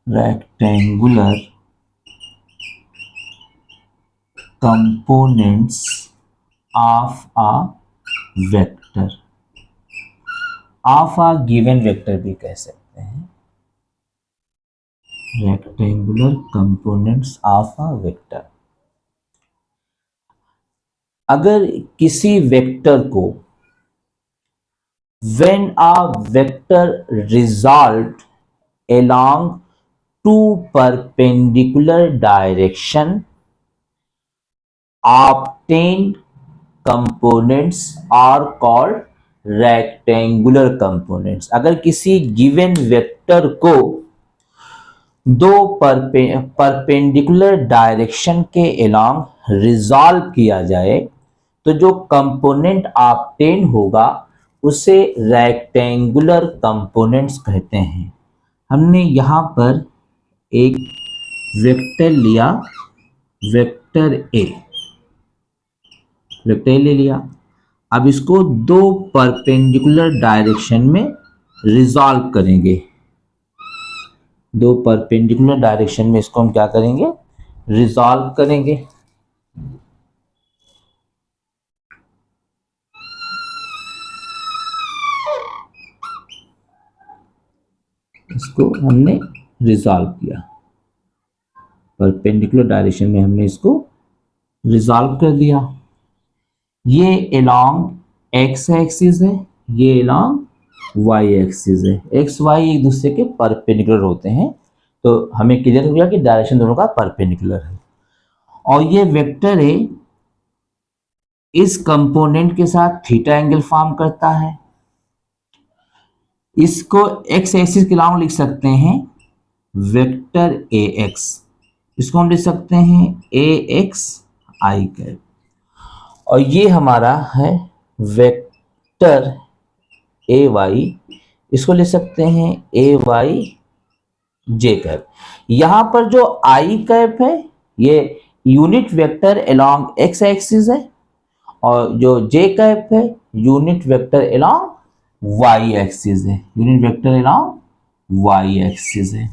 rectangular components of a vector, of a given vector भी कह सकते हैं, rectangular components of a vector. अगर किसी वेक्टर को when a vector resolved along two perpendicular direction obtained components are called rectangular components। अगर किसी given vector को दो परपेंडिकुलर डायरेक्शन के अलोंग रिजॉल्व किया जाए तो जो कंपोनेंट ऑब्टेन होगा उसे रेक्टेंगुलर कंपोनेंट्स कहते हैं। हमने यहाँ पर एक वेक्टर लिया, वेक्टर ए, वेक्टर ए ले लिया। अब इसको दो परपेंडिकुलर डायरेक्शन में रिजॉल्व करेंगे, दो परपेंडिकुलर डायरेक्शन में इसको हम क्या करेंगे, रिजॉल्व करेंगे। इसको हमने रिजॉल्व किया, परपेंडिकुलर डायरेक्शन में हमने इसको रिजॉल्व कर दिया। ये अलोंग एक्स एक्सिस है, ये अलोंग वाई एक्सिस है। एक्स वाई एक दूसरे के परपेंडिकुलर होते हैं, तो हमें क्लियर हो गया कि डायरेक्शन दोनों का परपेंडिकुलर है। और ये वेक्टर ए इस कंपोनेंट के साथ थीटा एंगल फॉर्म करता है। इसको एक्स एक्सिस के अलावा लिख सकते हैं वेक्टर ए एक्स, इसको हम लिख सकते हैं ए एक्स आई कैप। और ये हमारा है वेक्टर ए वाई, इसको लिख सकते हैं ए वाई जे कैप। यहां पर जो आई कैप है ये unit vector along x axis है, और जो जे कैप है unit vector along Y axis है, unit vector along Y axis है।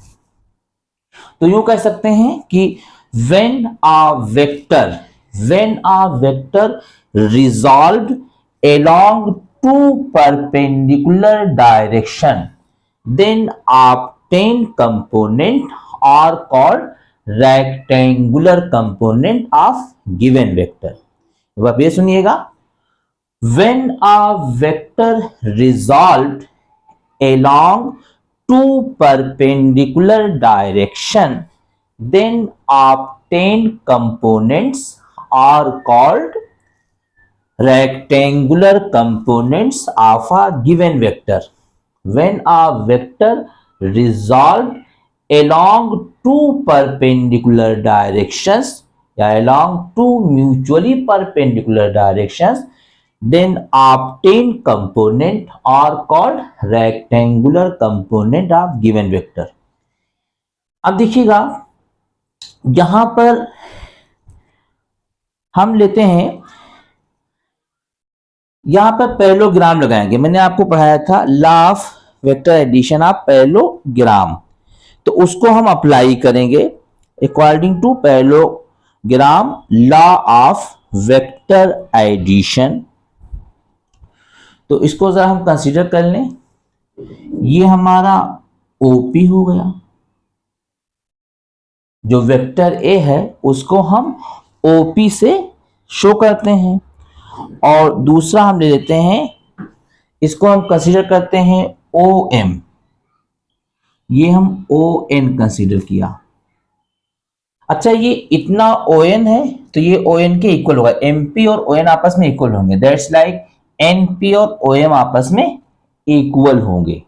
तो यूं कह सकते हैं कि when a vector resolved along two perpendicular direction then obtained component are called rectangular component of given vector। अब आप ये सुनिएगा, when a vector resolved along two perpendicular direction then obtained components are called rectangular components of a given vector। When a vector resolved along two perpendicular directions या along two mutually perpendicular directions then obtained component are called rectangular component of given vector। अब देखिएगा यहां पर हम लेते हैं, यहां पर पैरेललोग्राम लगाएंगे। मैंने आपको पढ़ाया था law of vector addition of parallelogram, तो उसको हम अप्लाई करेंगे according to parallelogram law of vector addition. तो इसको जरा हम कंसीडर कर लें, ये हमारा ओपी हो गया, जो वेक्टर ए है उसको हम ओपी से शो करते हैं, और दूसरा हम ले लेते हैं, इसको हम कंसीडर करते हैं ओ एम, ये हम ओ एन कंसीडर किया। अच्छा ये इतना ओ एन है तो ये ओ एन के इक्वल होगा, एमपी और ओ एन आपस में इक्वल होंगे, दैट्स लाइक एनपी और ओ एम आपस में इक्वल होंगे।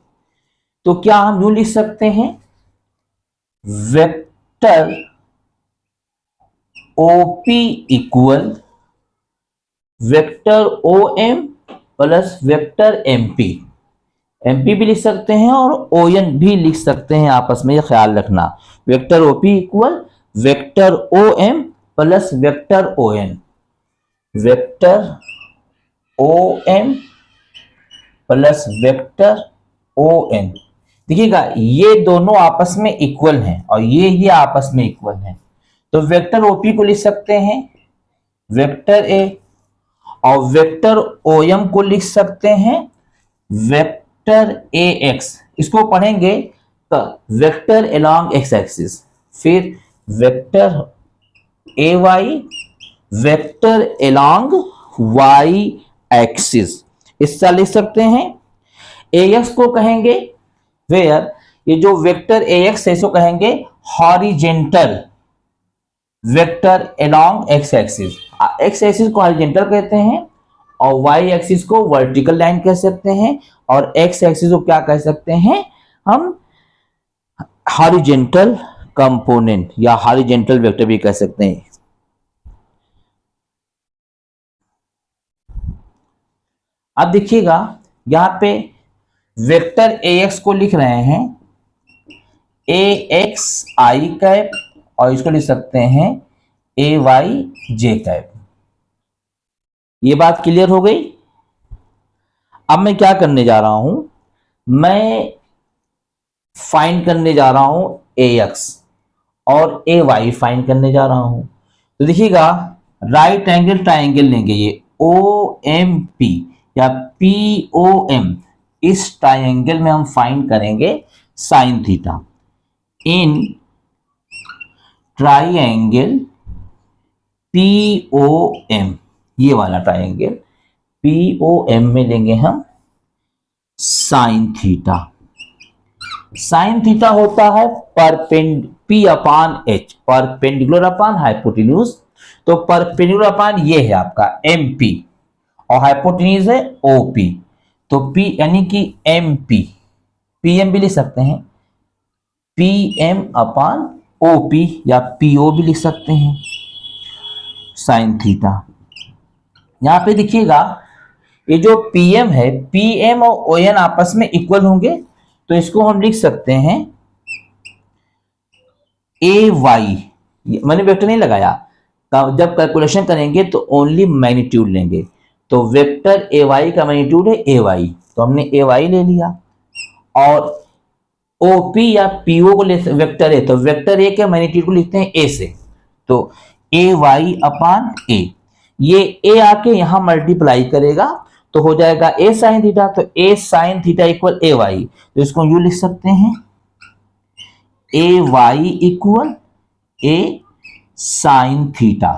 तो क्या हम यूं लिख सकते हैं, vector OP equal vector O M plus vector MP. MP भी लिख सकते हैं और ओ एन भी लिख सकते हैं आपस में, ये ख्याल रखना। Vector OP equal vector O M plus vector O N, vector O M plus vector O N, देखिएगा ये दोनों आपस में इक्वल हैं और ये आपस में इक्वल हैं, तो वेक्टर ओपी को लिख सकते हैं वेक्टर ए, और वेक्टर ओएम को लिख सकते हैं वेक्टर ए एक्स। इसको पढ़ेंगे तो वेक्टर अलोंग एक्स एक्सिस, फिर vector A Y, vector along Y axis, इसका लिख सकते हैं। ए एक्स को कहेंगे वेयर, ये जो वेक्टर ए एक्स है इसको कहेंगे horizontal vector along x axis. X axis को हॉरिजेंटल कहते हैं और वाई एक्सिस को वर्टिकल लाइन कह सकते हैं, और एक्स एक्सिस को क्या कह सकते हैं हम, हॉरिजेंटल कंपोनेंट या हॉरिजेंटल वेक्टर भी कह सकते हैं। अब देखिएगा यहां पे वेक्टर ए एक्स को लिख रहे हैं ए एक्स आई कैप, और इसको लिख सकते हैं ए वाई जे कैप। ये बात क्लियर हो गई। अब मैं क्या करने जा रहा हूं, मैं फाइंड करने जा रहा हूं ए एक्स और ए वाई फाइंड करने जा रहा हूं। तो देखिएगा राइट एंगल ट्राइंगल लेंगे, ये ओ एम पी या पी ओ एम, इस ट्राइंगल में हम फाइंड करेंगे sine theta. In triangle P O M, ये वाला ट्राइंगल पी ओ एम में लेंगे हम साइन थीटा। साइन थीटा होता है पी अपान एच, परपेंडिकुलर अपान हाइपोटेन्यूज। तो परपेंडिकुलर अपान ये है आपका एम पी और हाइपोटेन्यूज है ओ पी, तो पी यानी कि एम पी, पी एम भी लिख सकते हैं, P M upon O P या पी ओ भी लिख सकते हैं साइन थीटा। यहां पे देखिएगा ये जो पीएम है, पीएम और ओएन आपस में इक्वल होंगे, तो इसको हम लिख सकते हैं ए वाई, मैंने वेक्टर नहीं लगाया, जब कैलकुलेशन करेंगे तो ओनली मैग्नीट्यूड लेंगे, तो वेक्टर ए वाई का मैग्नीट्यूड है ए वाई, तो हमने ए वाई ले लिया। और ओपी या पीओ को ले, वेक्टर ए, तो वेक्टर ए के मैग्नीट्यूड को लिखते हैं ए से, तो ए वाई अपान ए, ये ए आके यहां मल्टीप्लाई करेगा तो हो जाएगा ए साइन थीटा, तो A sine theta equal A Y, तो इसको यू लिख सकते हैं A Y equal A sine theta.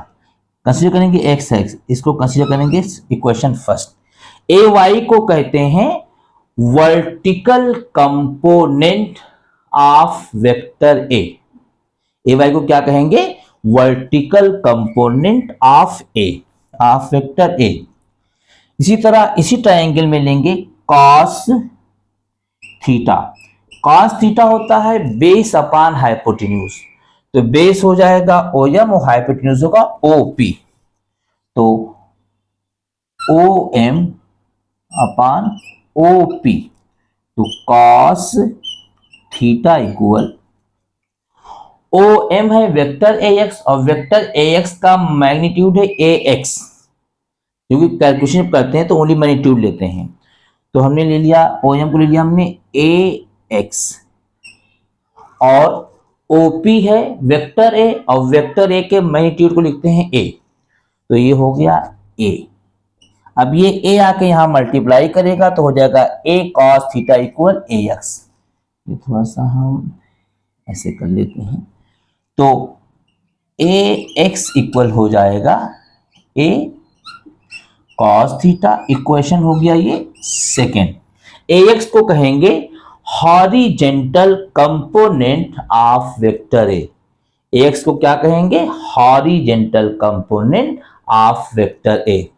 Consider करेंगे एक्स एक्स, इसको कंसीडर करेंगे इक्वेशन फर्स्ट। ए वाई को कहते हैं vertical component of vector A, A Y को क्या कहेंगे, vertical component of A, of vector A. इसी तरह इसी ट्रायंगल में लेंगे कॉस थीटा। कॉस थीटा होता है बेस अपान हाइपोटेन्यूज, तो बेस हो जाएगा ओ एम और हाइपोटेन्यूज होगा ओ पी, तो O M upon O P, तो cos theta equal O M है वेक्टर ए एक्स और वेक्टर ए एक्स का मैग्नीट्यूड है ए एक्स, क्योंकि कैलकुलेशन करते हैं तो ओनली मैग्नीट्यूड लेते हैं, तो हमने ले लिया ओ एम को ले लिया हमने ए एक्स, और ओपी है वेक्टर ए और वेक्टर ए के मैग्नीट्यूड को लिखते हैं ए, तो ये हो गया ए। अब ये ए आके यहां मल्टीप्लाई करेगा तो हो जाएगा ए कॉस थीटा इक्वल ए एक्स। ये थोड़ा सा हम ऐसे कर लेते हैं, तो ए एक्स इक्वल हो जाएगा ए कॉस थीटा, इक्वेशन हो गया ये सेकेंड। ए एक्स को कहेंगे horizontal component of vector A, x को क्या कहेंगे, हॉरिजेंटल कंपोनेंट ऑफ वेक्टर ए,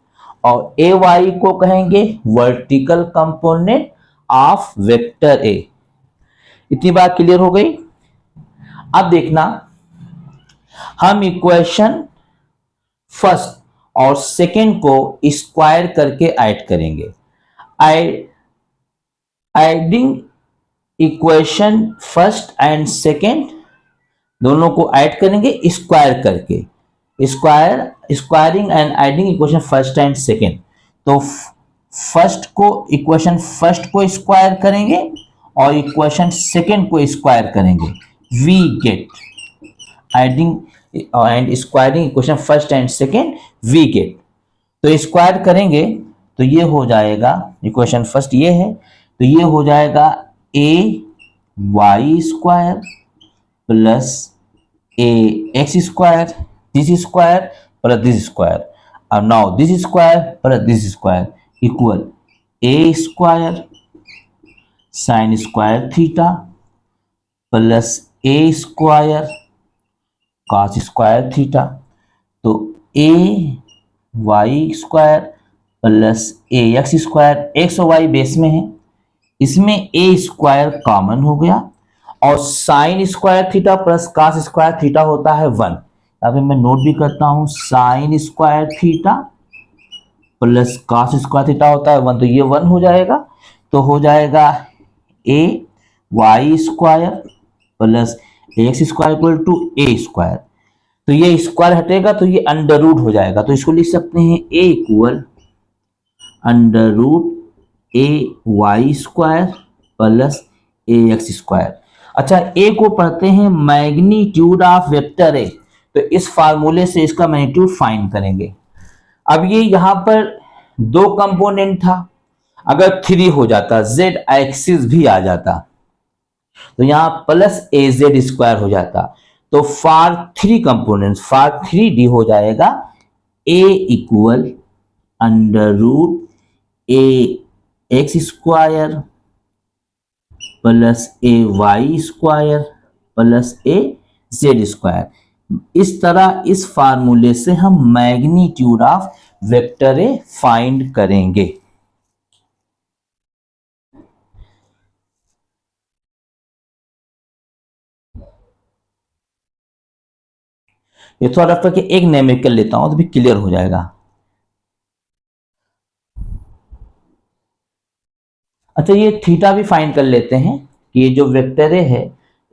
और ए वाई को कहेंगे वर्टिकल कंपोनेंट ऑफ वेक्टर ए। इतनी बात क्लियर हो गई। अब देखना हम इक्वेशन फर्स्ट और सेकेंड को स्क्वायर करके ऐड करेंगे। Adding equation first and second दोनों को ऐड करेंगे स्क्वायर करके, squaring and adding equation first and second, तो फर्स्ट को इक्वेशन फर्स्ट को स्क्वायर करेंगे और इक्वेशन सेकेंड को स्क्वायर करेंगे, we get adding and squaring equation first and second, we get. तो स्क्वायर करेंगे तो ये हो जाएगा, इक्वेशन फर्स्ट ये है, तो ये हो जाएगा a y square plus a x square, this square plus this square, और now this square plus this square equal a square sine square theta plus a square cos square theta. तो a y square plus a x square, x और y base में है, इसमें a square common हो गया, और sine square theta plus cos square theta होता है 1। अभी मैं नोट भी करता हूं, sign square theta plus cos square theta होता है 1, तो ये 1 हो जाएगा। तो हो जाएगा a y square plus x square equal to a square. तो ये स्क्वायर हटेगा तो ये अंडर रूट हो जाएगा, तो इसको लिख सकते हैं ए equal under root A y square plus a x square. अच्छा, ए को पढ़ते हैं मैग्नीट्यूड ऑफ वेक्टर ए, तो इस फार्मूले से इसका मैग्नीट्यूड फाइंड करेंगे। अब ये यहां पर 2 कंपोनेंट था, अगर 3 हो जाता, जेड एक्सिस भी आ जाता, तो यहां प्लस ए जेड स्क्वायर हो जाता। तो फॉर 3 कंपोनेंट्स, फॉर 3D हो जाएगा ए equal under root a x square plus a y square plus a Z square. इस तरह इस फार्मूले से हम magnitude of vector A find करेंगे। ये थोड़ा रफ करके एक न्यूमेरिकल लेता हूं तो भी क्लियर हो जाएगा। अच्छा, ये थीटा भी फाइंड कर लेते हैं कि ये जो वेक्टर ए है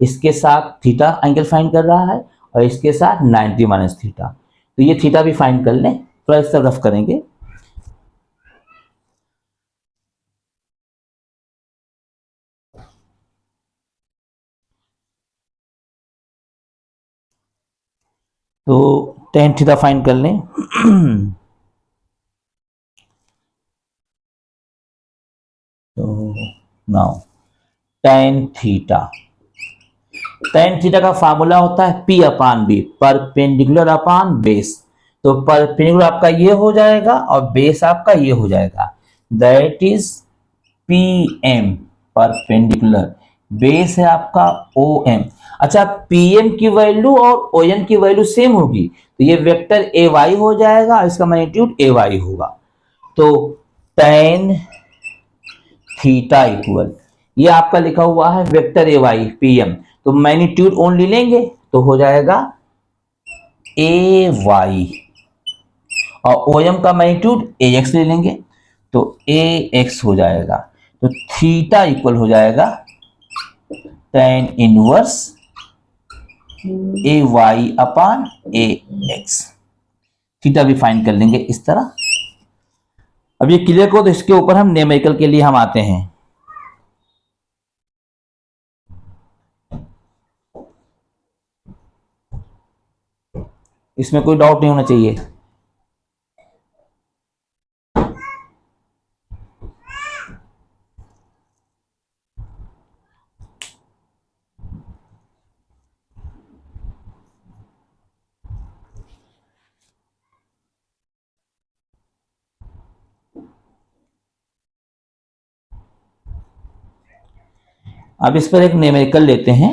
इसके साथ थीटा एंगल फाइंड कर रहा है और इसके साथ 90 माइनस थीटा, तो ये थीटा भी फाइंड कर लें, थोड़ा इस तरह रफ करेंगे। तो टेन थीटा फाइंड कर लें। तो now tan theta, tan theta का फार्मूला होता है P अपान बी, परपेंडिकुलर अपान बेस। तो परपेंडिकुलर आपका ये हो जाएगा और बेस आपका ये हो जाएगा, that is PM perpendicular, base है आपका OM। अच्छा, PM की वैल्यू और OM की वैल्यू सेम होगी, तो ये वेक्टर AY हो जाएगा, इसका मैग्नीट्यूड AY होगा। तो टेन थीटा इक्वल, ये आपका लिखा हुआ है वेक्टर AY PM, तो मैग्नीट्यूड ओनली लेंगे तो हो जाएगा AY, और OM का मैग्नीट्यूड AX ले लेंगे तो AX हो जाएगा। तो थीटा इक्वल हो जाएगा tan इनवर्स AY अपान AX। थीटा भी फाइंड कर लेंगे इस तरह। अब ये क्लियर को, तो इसके ऊपर हम न्यूमेरिकल के लिए हम आते हैं। इसमें कोई डाउट नहीं होना चाहिए। अब इस पर एक न्यूमेरिकल लेते हैं।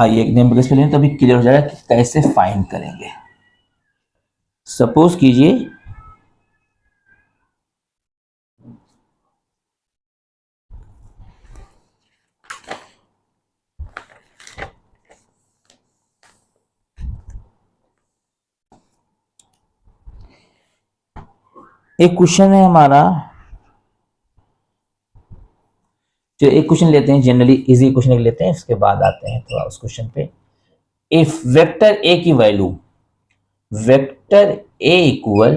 आइए एक न्यूमेरिकल लें, तभी क्लियर हो जाएगा कि कैसे फाइंड करेंगे। सपोज कीजिए एक क्वेश्चन है हमारा, जो एक क्वेश्चन लेते हैं, जनरली इजी क्वेश्चन लेते हैं, इसके बाद आते हैं थोड़ा उस क्वेश्चन पे। इफ वेक्टर ए की value, vector a equal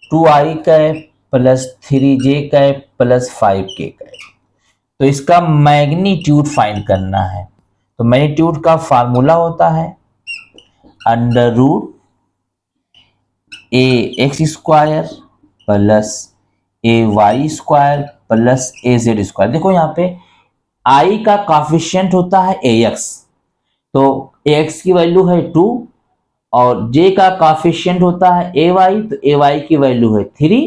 2i cap plus 3j cap plus 5k cap. तो इसका मैग्नीट्यूड फाइंड करना है। तो मैग्नीट्यूड का फार्मूला होता है under root a x square plus a y square plus a Z square. देखो यहाँ पे आई का कॉफिशिएंट होता है ए एक्स, तो ए एक्स की वैल्यू है 2 और j का कॉफिशिएंट होता है ए वाई, तो ए वाई की वैल्यू है 3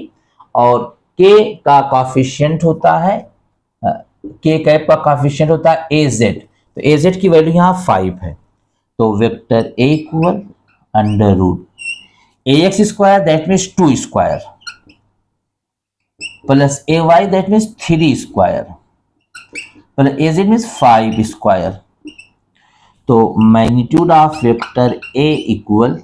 और k का कॉफिशिएंट होता है k कैप का कॉफिशिएंट होता है ए जेड, तो ए जेड की वैल्यू यहाँ 5 है। तो vector a equal under root a x square that means 2 square plus a y that means 3 square plus a z means 5 square. तो magnitude of vector a equal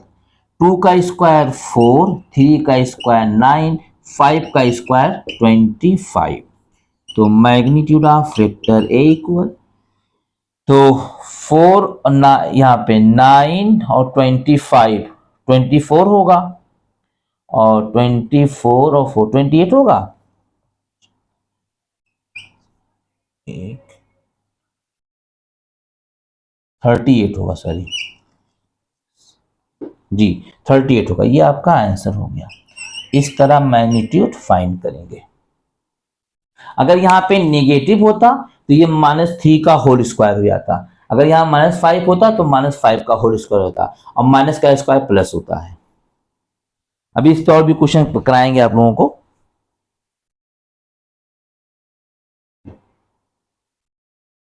2 का square 4, 3 का square 9, 5 का square 25। तो magnitude of vector a equal, तो 4 ना यहाँ पे 9 और 25 24 होगा और 24 और 4 28 होगा। 38 होगा, सॉरी जी 38 होगा। ये आपका आंसर हो गया। इस तरह मैग्नीट्यूड फाइंड करेंगे। अगर यहाँ पे नेगेटिव होता तो ये -3 का होल स्क्वायर हो जाता, अगर यहाँ -5 होता तो -5 का होल स्क्वायर होता और माइनस का स्क्वायर प्लस होता है। अभी इस पर और भी क्वेश्चन कराएंगे आप लोगों को।